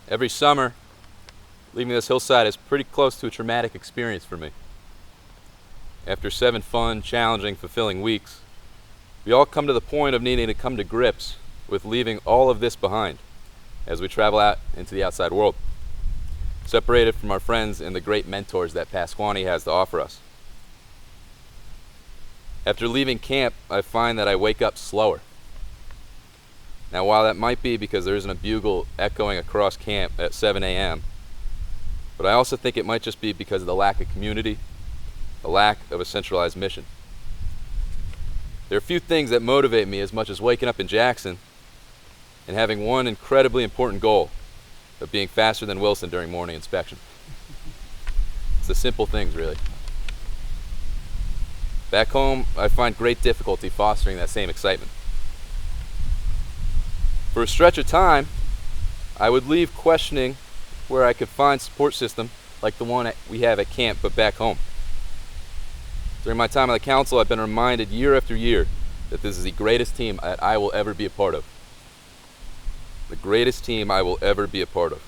Every summer, leaving this hillside is pretty close to a traumatic experience for me. After 7 fun, challenging, fulfilling weeks, we all come to the point of needing to come to grips with leaving all of this behind as we travel out into the outside world, separated from our friends and the great mentors that Pasquaney has to offer us. After leaving camp, I find that I wake up slower. Now, while that might be because there isn't a bugle echoing across camp at 7 a.m., but I also think it might just be because of the lack of community, the lack of a centralized mission. There are few things that motivate me as much as waking up in Jackson and having one incredibly important goal of being faster than Wilson during morning inspection. It's the simple things, really. Back home, I find great difficulty fostering that same excitement. For a stretch of time, I would leave questioning where I could find support system like the one we have at camp, but back home. During my time on the council, I've been reminded year after year that this is the greatest team that I will ever be a part of. The greatest team I will ever be a part of.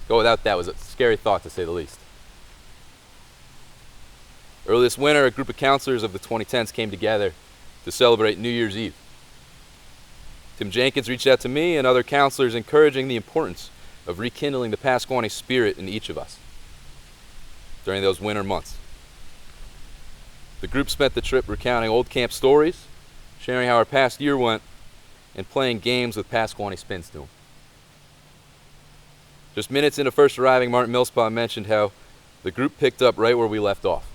Go without that was a scary thought, to say the least. Early this winter, a group of counselors of the 2010s came together to celebrate New Year's Eve. Tim Jenkins reached out to me and other counselors, encouraging the importance of rekindling the Pasquaney spirit in each of us during those winter months. The group spent the trip recounting old camp stories, sharing how our past year went, and playing games with Pasquaney spins to them. Just minutes into first arriving, Martin Millspaw mentioned how the group picked up right where we left off,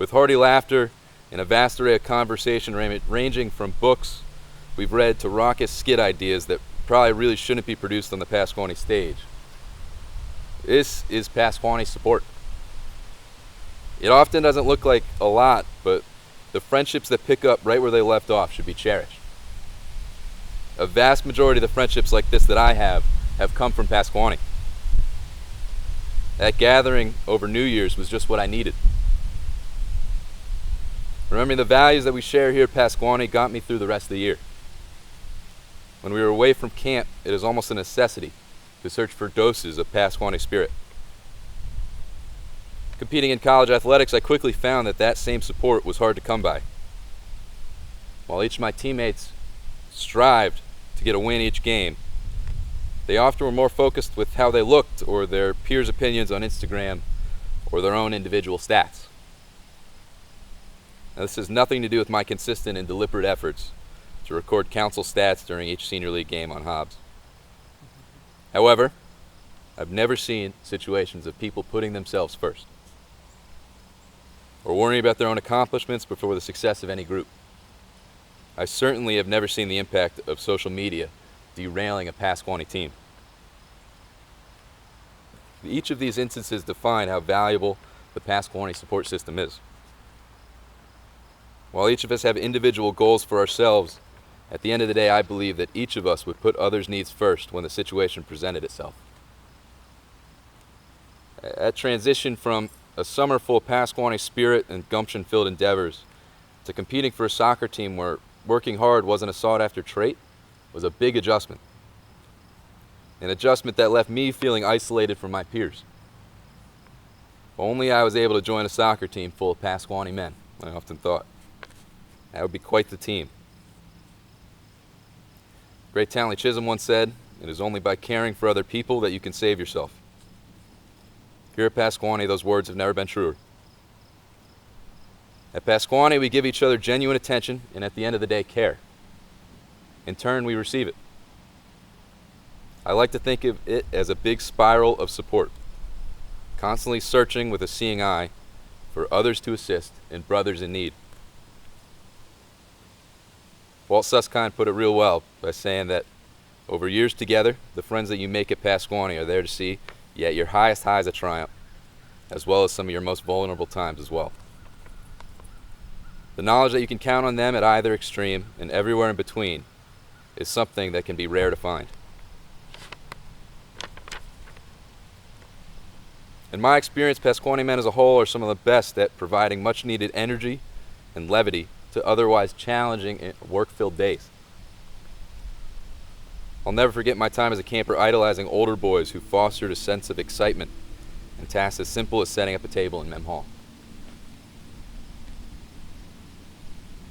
with hearty laughter and a vast array of conversation ranging from books we've read to raucous skit ideas that probably really shouldn't be produced on the Pasquaney stage. This is Pasquaney support. It often doesn't look like a lot, but the friendships that pick up right where they left off should be cherished. A vast majority of the friendships like this that I have come from Pasquaney. That gathering over New Year's was just what I needed. Remembering the values that we share here at Pasquaney got me through the rest of the year. When we were away from camp, it is almost a necessity to search for doses of Pasquaney spirit. Competing in college athletics, I quickly found that same support was hard to come by. While each of my teammates strived to get a win each game, they often were more focused with how they looked or their peers' opinions on Instagram or their own individual stats. Now, this has nothing to do with my consistent and deliberate efforts to record council stats during each senior league game on Hobbs. However, I've never seen situations of people putting themselves first or worrying about their own accomplishments before the success of any group. I certainly have never seen the impact of social media derailing a Pasquaney team. Each of these instances define how valuable the Pasquaney support system is. While each of us have individual goals for ourselves, at the end of the day, I believe that each of us would put others' needs first when the situation presented itself. That transition from a summer full of Pasquaney spirit and gumption-filled endeavors to competing for a soccer team where working hard wasn't a sought-after trait was a big adjustment. An adjustment that left me feeling isolated from my peers. If only I was able to join a soccer team full of Pasquaney men, I often thought. That would be quite the team. Great Townley Chisholm once said, "It is only by caring for other people that you can save yourself." Here at Pasquaney, those words have never been truer. At Pasquaney, we give each other genuine attention and at the end of the day, care. In turn, we receive it. I like to think of it as a big spiral of support, constantly searching with a seeing eye for others to assist and brothers in need. Walt Susskind put it real well by saying that over years together, the friends that you make at Pasquaney are there to see you at your highest highs of triumph, as well as some of your most vulnerable times as well. The knowledge that you can count on them at either extreme and everywhere in between is something that can be rare to find. In my experience, Pasquaney men as a whole are some of the best at providing much needed energy and levity to otherwise challenging and work-filled days. I'll never forget my time as a camper idolizing older boys who fostered a sense of excitement in tasks as simple as setting up a table in Mem Hall.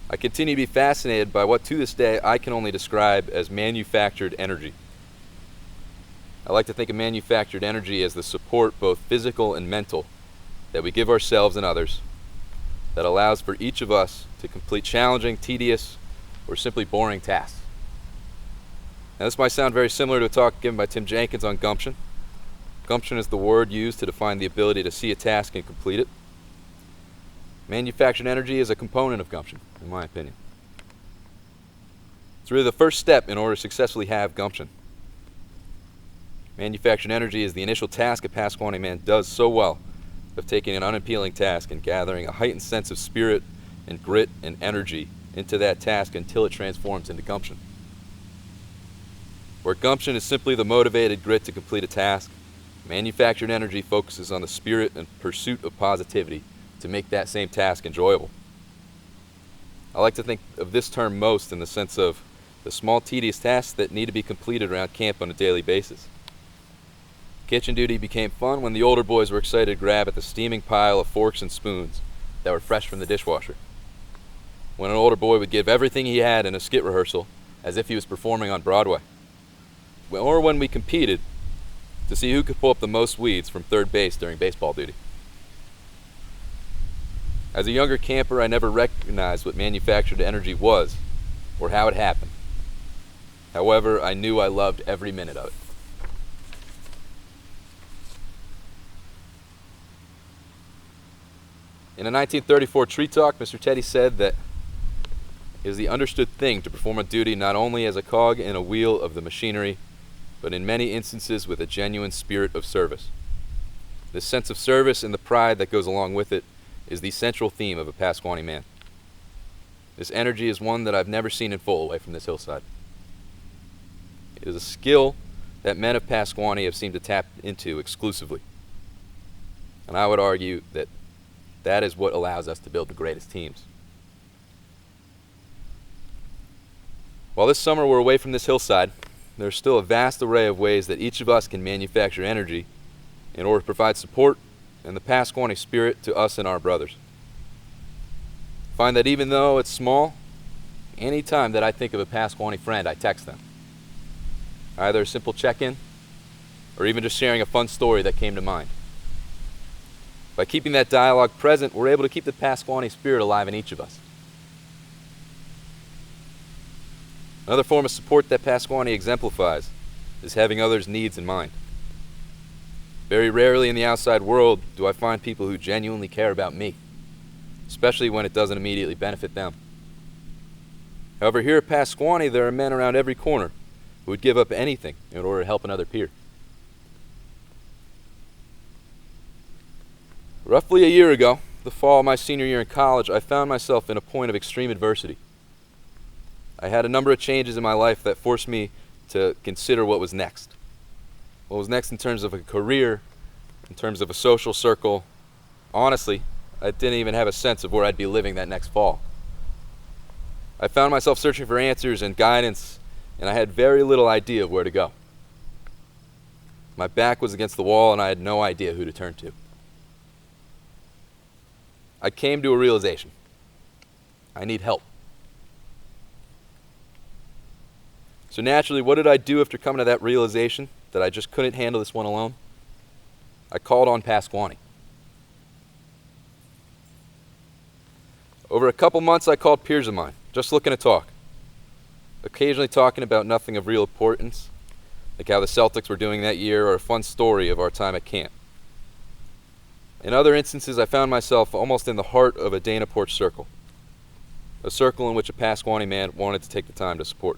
I continue to be fascinated by what to this day I can only describe as manufactured energy. I like to think of manufactured energy as the support, both physical and mental, that we give ourselves and others, that allows for each of us to complete challenging, tedious, or simply boring tasks. Now, this might sound very similar to a talk given by Tim Jenkins on gumption. Gumption is the word used to define the ability to see a task and complete it. Manufactured energy is a component of gumption, in my opinion. It's really the first step in order to successfully have gumption. Manufactured energy is the initial task a Pasquaney man does so well, of taking an unappealing task and gathering a heightened sense of spirit and grit and energy into that task until it transforms into gumption. Where gumption is simply the motivated grit to complete a task, manufactured energy focuses on the spirit and pursuit of positivity to make that same task enjoyable. I like to think of this term most in the sense of the small tedious tasks that need to be completed around camp on a daily basis. Kitchen duty became fun when the older boys were excited to grab at the steaming pile of forks and spoons that were fresh from the dishwasher. When an older boy would give everything he had in a skit rehearsal as if he was performing on Broadway. Or when we competed to see who could pull up the most weeds from third base during baseball duty. As a younger camper, I never recognized what manufactured energy was or how it happened. However, I knew I loved every minute of it. In a 1934 Tree Talk, Mr. Teddy said that it is the understood thing to perform a duty not only as a cog in a wheel of the machinery, but in many instances with a genuine spirit of service. This sense of service and the pride that goes along with it is the central theme of a Pasquaney man. This energy is one that I've never seen in full away from this hillside. It is a skill that men of Pasquaney have seemed to tap into exclusively. And I would argue that that is what allows us to build the greatest teams. While this summer we're away from this hillside, there's still a vast array of ways that each of us can manufacture energy in order to provide support and the Pasquaney spirit to us and our brothers. Find that even though it's small, any time that I think of a Pasquaney friend, I text them. Either a simple check-in or even just sharing a fun story that came to mind. By keeping that dialogue present, we're able to keep the Pasquaney spirit alive in each of us. Another form of support that Pasquaney exemplifies is having others' needs in mind. Very rarely in the outside world do I find people who genuinely care about me, especially when it doesn't immediately benefit them. However, here at Pasquaney, there are men around every corner who would give up anything in order to help another peer. Roughly a year ago, the fall of my senior year in college, I found myself in a point of extreme adversity. I had a number of changes in my life that forced me to consider what was next. What was next in terms of a career, in terms of a social circle. Honestly, I didn't even have a sense of where I'd be living that next fall. I found myself searching for answers and guidance, and I had very little idea of where to go. My back was against the wall, and I had no idea who to turn to. I came to a realization. I need help. So naturally, what did I do after coming to that realization that I just couldn't handle this one alone? I called on Pasquaney. Over a couple months, I called peers of mine, just looking to talk. Occasionally talking about nothing of real importance, like how the Celtics were doing that year or a fun story of our time at camp. In other instances, I found myself almost in the heart of a Dana Porch circle, a circle in which a Pasquaney man wanted to take the time to support.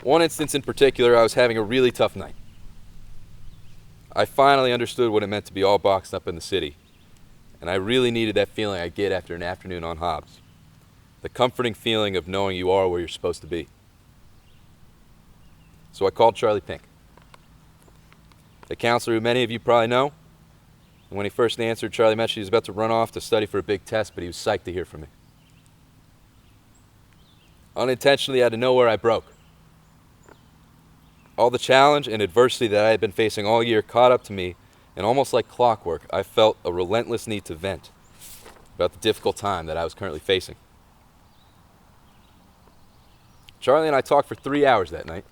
One instance in particular, I was having a really tough night. I finally understood what it meant to be all boxed up in the city, and I really needed that feeling I get after an afternoon on Hobbs, the comforting feeling of knowing you are where you're supposed to be. So I called Charlie Pink, a counselor who many of you probably know. And when he first answered, Charlie mentioned he was about to run off to study for a big test, but he was psyched to hear from me. Unintentionally, out of nowhere, I broke. All the challenge and adversity that I had been facing all year caught up to me, and almost like clockwork, I felt a relentless need to vent about the difficult time that I was currently facing. Charlie and I talked for 3 hours that night,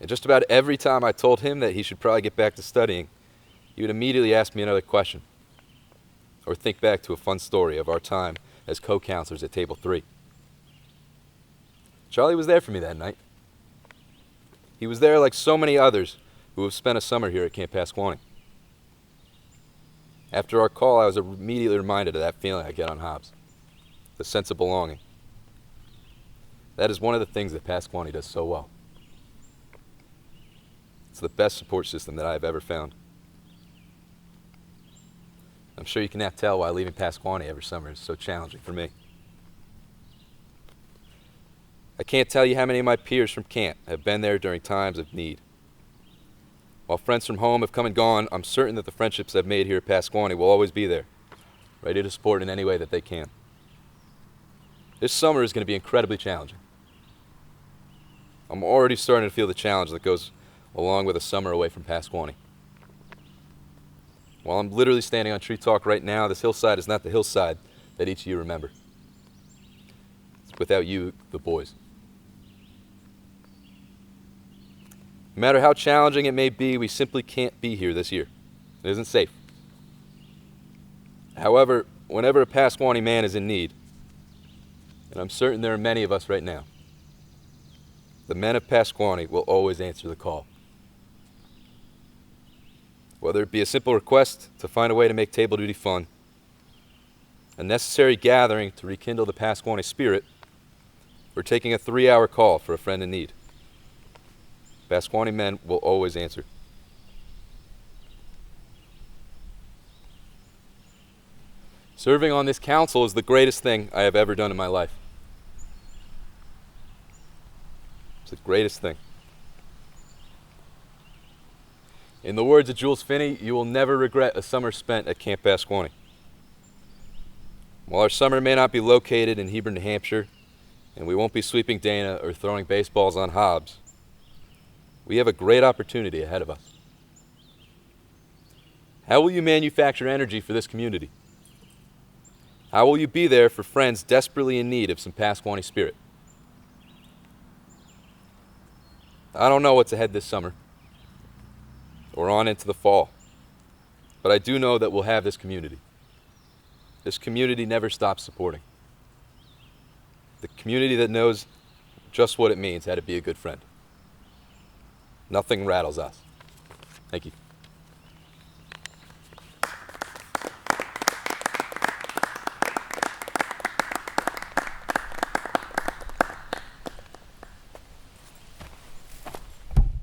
and just about every time I told him that he should probably get back to studying, he would immediately ask me another question, or think back to a fun story of our time as co-counselors at Table 3. Charlie was there for me that night. He was there like so many others who have spent a summer here at Camp Pasquaney. After our call, I was immediately reminded of that feeling I get on Hobbs, the sense of belonging. That is one of the things that Pasquaney does so well. It's the best support system that I have ever found. I'm sure you can now tell why leaving Pasquaney every summer is so challenging for me. I can't tell you how many of my peers from camp have been there during times of need. While friends from home have come and gone, I'm certain that the friendships I've made here at Pasquaney will always be there, ready to support in any way that they can. This summer is going to be incredibly challenging. I'm already starting to feel the challenge that goes along with a summer away from Pasquaney. While I'm literally standing on Tree Talk right now, this hillside is not the hillside that each of you remember. It's without you, the boys. No matter how challenging it may be, we simply can't be here this year. It isn't safe. However, whenever a Pasquaney man is in need, and I'm certain there are many of us right now, the men of Pasquaney will always answer the call. Whether it be a simple request to find a way to make table duty fun, a necessary gathering to rekindle the Pasquaney spirit, or taking a 3-hour call for a friend in need, Pasquaney men will always answer. Serving on this council is the greatest thing I have ever done in my life. It's the greatest thing. In the words of Jules Finney, you will never regret a summer spent at Camp Pasquaney. While our summer may not be located in Hebron, New Hampshire, and we won't be sweeping Dana or throwing baseballs on Hobbs, we have a great opportunity ahead of us. How will you manufacture energy for this community? How will you be there for friends desperately in need of some Pasquaney spirit? I don't know what's ahead this summer or on into the fall, but I do know that we'll have this community. This community never stops supporting. The community that knows just what it means how to be a good friend. Nothing rattles us. Thank you.